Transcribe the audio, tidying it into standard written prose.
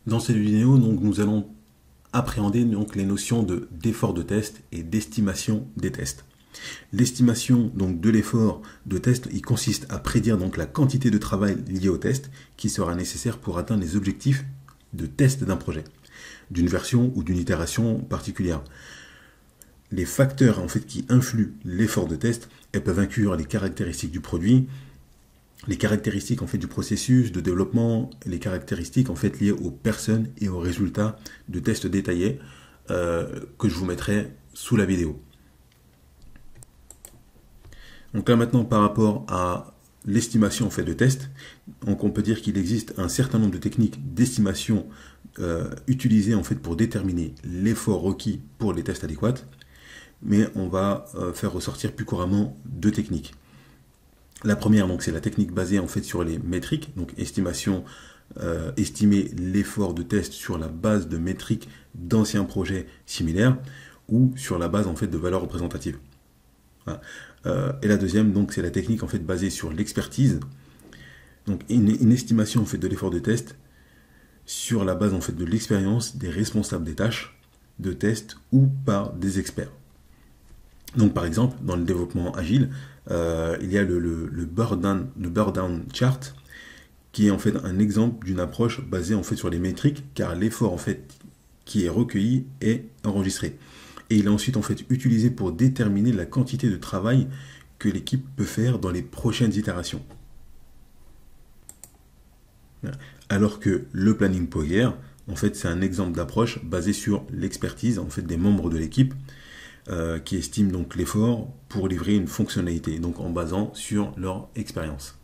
Dans cette vidéo, donc, nous allons appréhender donc, les notions d'effort de test et d'estimation des tests. L'estimation donc de l'effort de test, il consiste à prédire donc la quantité de travail liée au test qui sera nécessaire pour atteindre les objectifs de test d'un projet, d'une version ou d'une itération particulière. Les facteurs en fait qui influent l'effort de test, elles peuvent inclure les caractéristiques du produit, les caractéristiques en fait du processus de développement, les caractéristiques en fait liées aux personnes et aux résultats de tests détaillés que je vous mettrai sous la vidéo. Donc là maintenant par rapport à l'estimation en fait de test, donc on peut dire qu'il existe un certain nombre de techniques d'estimation utilisées en fait pour déterminer l'effort requis pour les tests adéquats, mais on va faire ressortir plus couramment deux techniques. La première, donc, c'est la technique basée en fait sur les métriques, donc estimation, estimer l'effort de test sur la base de métriques d'anciens projets similaires ou sur la base en fait de valeurs représentatives. Voilà. Et la deuxième, donc, c'est la technique en fait basée sur l'expertise, donc une estimation en fait de l'effort de test sur la base en fait de l'expérience des responsables des tâches de test ou par des experts. Donc par exemple, dans le développement agile, il y a le burn-down chart, qui est en fait un exemple d'une approche basée en fait sur les métriques, car l'effort en fait qui est recueilli est enregistré. Et il est ensuite en fait utilisé pour déterminer la quantité de travail que l'équipe peut faire dans les prochaines itérations. Alors que le planning Power, en fait, c'est un exemple d'approche basée sur l'expertise en fait des membres de l'équipe, qui estiment donc l'effort pour livrer une fonctionnalité, donc en basant sur leur expérience.